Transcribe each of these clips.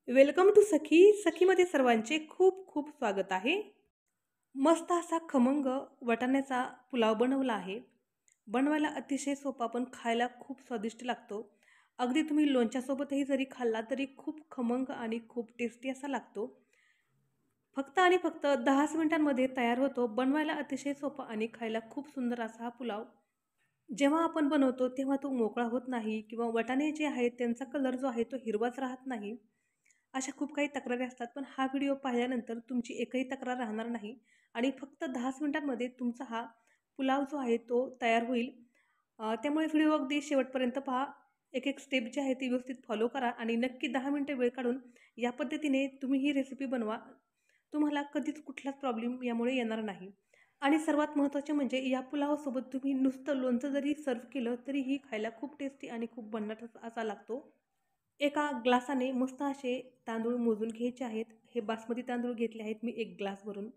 Welcome to सखी. सखीमध्ये सर्वांचे खूप खूप स्वागत आहे. मस्त असा खमंग वाटाण्याचा पुलाव बनवला आहे. बनवायला अतिशय सोपा पण खायला खूप स्वादिष्ट लागतो. अगदी तुम्ही लोणच्यासोबतही जरी खाल्ला तरी खूप खमंग आणि खूप टेस्टी असा लागतो. फक्त आणि फक्त 10च मिनिटांमध्ये तयार होतो. बनवायला अतिशय सोपा आणि खायला खूप सुंदर असा हा पुलाव. जेव्हा आपण बनवतो तेव्हा तो मोकळा होत नाही किंवा वाटाणे जे आहेत त्यांचा कलर जो आहे तो हिरवाच राहत नाही. अशा खूप काही तक्रारी असतात, पण हा व्हिडिओ पाहिल्यानंतर तुमची एकही तक्रार राहणार नाही आणि फक्त 10च मिनिटांमध्ये तुमचा हा पुलाव जो आहे तो तयार होईल. त्यामुळे व्हिडिओ अगदी शेवटपर्यंत पहा. एक एक स्टेप जी आहे ती व्यवस्थित फॉलो करा आणि नक्की 10 मिनिटं वेळ काढून या पद्धतीने तुम्ही ही रेसिपी बनवा. तुम्हाला कधीच कुठलाच प्रॉब्लेम यामुळे येणार नाही. आणि सर्वात महत्त्वाचे म्हणजे या पुलावासोबत तुम्ही नुसतं लोणचं जरी सर्व्ह केलं तरीही खायला खूप टेस्टी आणि खूप भन्नाट असा लागतो. एका ग्लासाने मस्त असे तांदूळ मोजून घ्यायचे आहेत. हे बासमती तांदूळ घेतले आहेत मी 1 ग्लास भरून.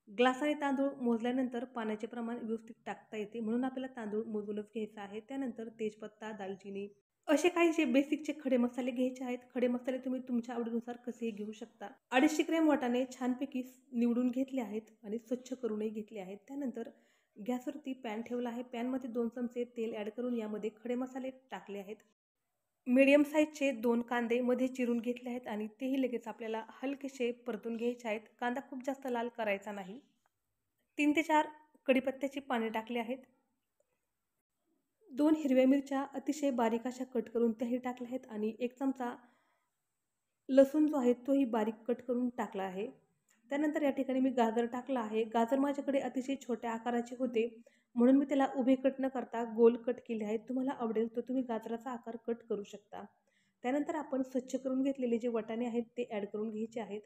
ग्लासाने तांदूळ मोजल्यानंतर पाण्याचे प्रमाण व्यवस्थित टाकता येते, म्हणून आपल्याला तांदूळ मोजूनच घ्यायचा आहे. त्यानंतर तेजपत्ता, दालचिनी असे काही जे बेसिकचे खडे मसाले घ्यायचे आहेत. खडे मसाले तुम्ही तुमच्या आवडीनुसार कसेही घेऊ शकता. 250 ग्रॅम वाटाणे छानपैकी निवडून घेतले आहेत आणि स्वच्छ करूनही घेतले आहेत. त्यानंतर गॅसवरती पॅन ठेवला आहे. पॅनमध्ये 2 चमचे तेल ॲड करून यामध्ये खडे मसाले टाकले आहेत. मीडियम साईजचे 2 कांदे मध्ये चिरून घेतले आहेत आणि तेही लगेच आपल्याला हलकेसे परतून घ्यायचे आहेत. कांदा खूप जास्त लाल करायचा नाही. 3 ते 4 कढीपत्त्याची पाने टाकली आहेत. 2 हिरव्या मिरच्या अतिशय बारीक अशा कट करून त्याही टाकल्या आहेत आणि 1 चमचा लसूण जो आहे तोही बारीक कट करून टाकला आहे. त्यानंतर या ठिकाणी मी गाजर टाकला आहे. गाजर माझ्याकडे अतिशय छोट्या आकाराचे होते, म्हणून मी त्याला उभे कट न करता गोल कट केले आहेत. तुम्हाला आवडेल तर तुम्ही गाजराचा आकार कट करू शकता. त्यानंतर आपण स्वच्छ करून घेतलेले जे वाटाणे आहेत ते ॲड करून घ्यायचे आहेत.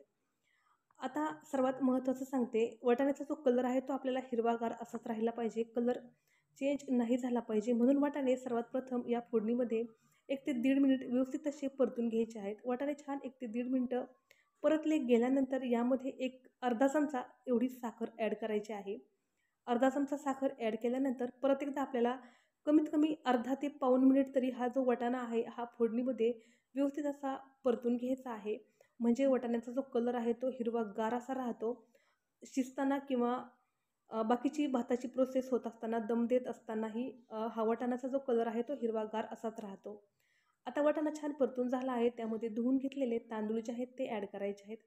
आता सर्वात महत्त्वाचं सांगते, वाटाण्याचा जो कलर आहे तो आपल्याला हिरवागार असाच राहिला पाहिजे. कलर चेंज नाही झाला पाहिजे, म्हणून वाटाणे सर्वात प्रथम या फोडणीमध्ये 1 ते 1.5 मिनिट व्यवस्थित असे परतून घ्यायचे आहेत. वाटाणे छान 1 ते 1.5 मिनिटं परतले गेल्यानंतर यामध्ये एक अर्धा चमचा एवढी साखर ॲड करायची आहे. अर्धा चमचा साखर ॲड केल्यानंतर परत एकदा आपल्याला कमीत कमी अर्धा ते पाऊण मिनिट तरी हा जो वाटाणा आहे हा फोडणीमध्ये व्यवस्थित असा परतून घ्यायचा आहे. म्हणजे वाटाण्याचा जो कलर आहे तो हिरवागार असा राहतो. शिजताना किंवा बाकीची भाताची प्रोसेस होत असताना, दम देत असतानाही हा वाटाण्याचा जो कलर आहे तो हिरवागार असाच राहतो. आता वाटाणा छान परतून झाला आहे. त्यामध्ये धुवून घेतलेले तांदूळ जे आहेत ते ॲड करायचे आहेत.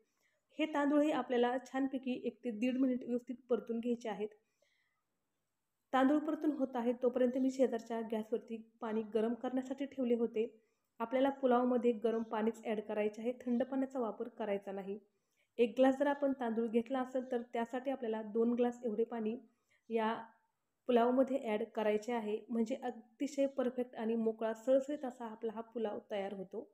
हे तांदूळही आपल्याला छानपैकी 1 ते 1.5 मिनिट व्यवस्थित परतून घ्यायचे आहेत. तांदूळ परतून होत आहेत तोपर्यंत मी शेजारच्या गॅसवरती पाणी गरम करण्यासाठी ठेवले होते. आपल्याला पुलावमध्ये गरम पाणीच ॲड करायचे आहे. थंड पाण्याचा वापर करायचा नाही. 1 ग्लास जर आपण तांदूळ घेतला असेल तर त्यासाठी आपल्याला 2 ग्लास एवढे पाणी या पुलावमध्ये ॲड करायचे आहे. म्हणजे अतिशय परफेक्ट आणि मोकळा सळसळीत असा आपला हा पुलाव तयार होतो.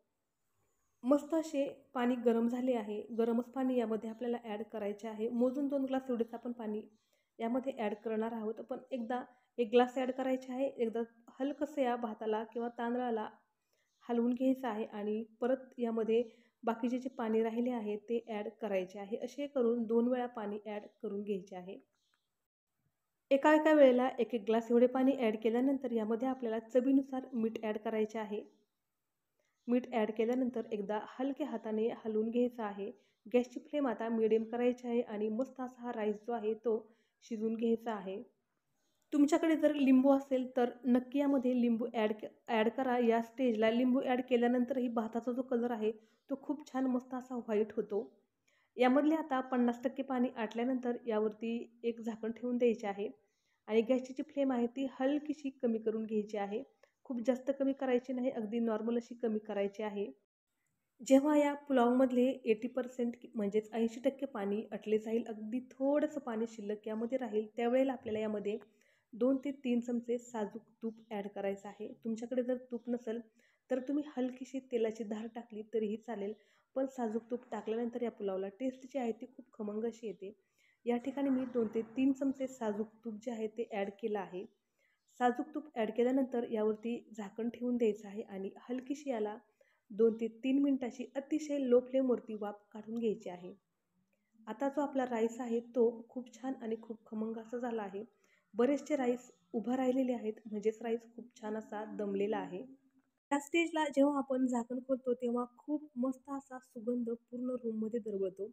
मस्त असे पाणी गरम झाले आहे. गरमच पाणी यामध्ये आपल्याला ॲड करायचे आहे. मोजून 2 ग्लास एवढेच आपण पाणी यामध्ये ॲड करणार आहोत. पण एकदा 1 ग्लास ॲड करायचे आहे. एकदा हलकंसं या भाताला किंवा तांदळाला हलवून घ्यायचं आहे आणि परत यामध्ये बाकीचे जे पाणी राहिले आहे ते ॲड करायचे आहे. असे करून 2 वेळा पाणी ॲड करून घ्यायचे आहे. एका एका वेळेला 1-1 ग्लास एवढे पाणी ॲड केल्यानंतर यामध्ये आपल्याला चवीनुसार मीठ ॲड करायचे आहे. मीठ ॲड केल्यानंतर एकदा हलक्या हाताने हलवून घ्यायचं आहे. गॅसची फ्लेम आता मिडियम करायची आहे आणि मस्त असा हा राईस जो आहे तो शिजवून घ्यायचा आहे. तुमच्याकडे जर लिंबू असेल तर नक्की यामध्ये लिंबू ॲड करा. या स्टेजला लिंबू ॲड केल्यानंतरही भाताचा जो कलर आहे तो खूप छान मस्त असा व्हाईट होतो. यामधले आता 50% पाणी आटल्यानंतर यावरती एक झाकण ठेवून द्यायचे आहे आणि गॅसची जी फ्लेम आहे ती हलकीशी कमी करून घ्यायची आहे. खूप जास्त कमी करायची नाही, अगदी नॉर्मल अशी कमी करायची आहे. जेव्हा या पुलावमधले 80% म्हणजेच 80% पाणी आटले जाईल, अगदी थोडंसं पाणी शिल्लक यामध्ये राहील, त्यावेळेला आपल्याला यामध्ये 2 ते 3 चमचे साजूक तूप ॲड करायचं आहे. तुमच्याकडे जर तूप नसेल तर तुम्ही हलकीशी तेलाची धार टाकली तरीही चालेल, पण साजूक तूप टाकल्यानंतर या पुलावला टेस्ट जी आहे ती खूप खमंग अशी येते. या ठिकाणी मी 2 ते 3 चमचे साजूक तूप जे आहे ते ॲड केलं आहे. साजूक तूप ॲड केल्यानंतर यावरती झाकण ठेवून द्यायचं आहे आणि हलकीशी याला 2 ते 3 मिनिटाची अतिशय लो फ्लेमवरती वाफ काढून घ्यायची आहे. आता जो आपला राईस आहे तो खूप छान आणि खूप खमंग असा झाला आहे. बरेचसे राईस उभा राहिलेले आहेत, म्हणजेच राईस खूप छान असा दमलेला आहे. त्या स्टेजला जेव्हा आपण झाकण खोलतो तेव्हा खूप मस्त असा सुगंध पूर्ण रूममध्ये दरवळतो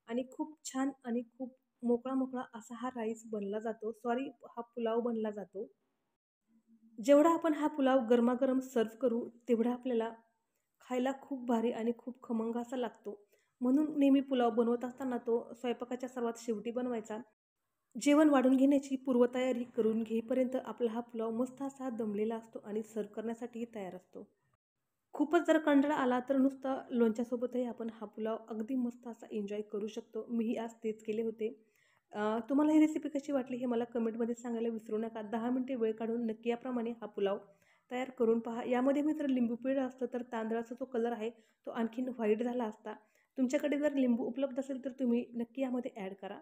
आणि खूप छान आणि खूप मोकळा मोकळा असा हा राईस बनला जातो, सॉरी हा पुलाव बनला जातो. जेवढा आपण हा पुलाव गरमागरम सर्व्ह करू तेवढा आपल्याला खायला खूप भारी आणि खूप खमंग असा लागतो. म्हणून नेहमी पुलाव बनवत असताना तो स्वयंपाकाच्या सर्वात शेवटी बनवायचा. जेवण वाढून घेण्याची पूर्वतयारी करून घेईपर्यंत आपला हा पुलाव मस्त असा दमलेला असतो आणि सर्व्ह करण्यासाठीही तयार असतो. खूपच जर कंटाळा आला तर नुसतं लोणच्यासोबतही आपण हा पुलाव अगदी मस्त असा एन्जॉय करू शकतो. मीही आज तेच केले होते. तुम्हाला ही रेसिपी कशी वाटली हे मला कमेंटमध्ये सांगायला विसरू नका. 10 मिनिटे वेळ काढून नक्की याप्रमाणे हा पुलाव तयार करून पहा. यामध्ये मी जर लिंबू पिळलं असतं तर तांदळाचा जो कलर आहे तो आणखीन व्हाईट झाला असता. तुमच्याकडे जर लिंबू उपलब्ध असेल तर तुम्ही नक्की यामध्ये ॲड करा.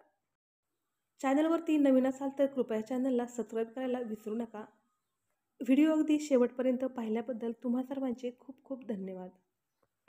चॅनलवरती नवीन असाल तर कृपया चॅनलला सबस्क्राईब करायला विसरू नका. व्हिडिओ अगदी शेवटपर्यंत पाहिल्याबद्दल तुम्हा सर्वांचे खूप खूप धन्यवाद.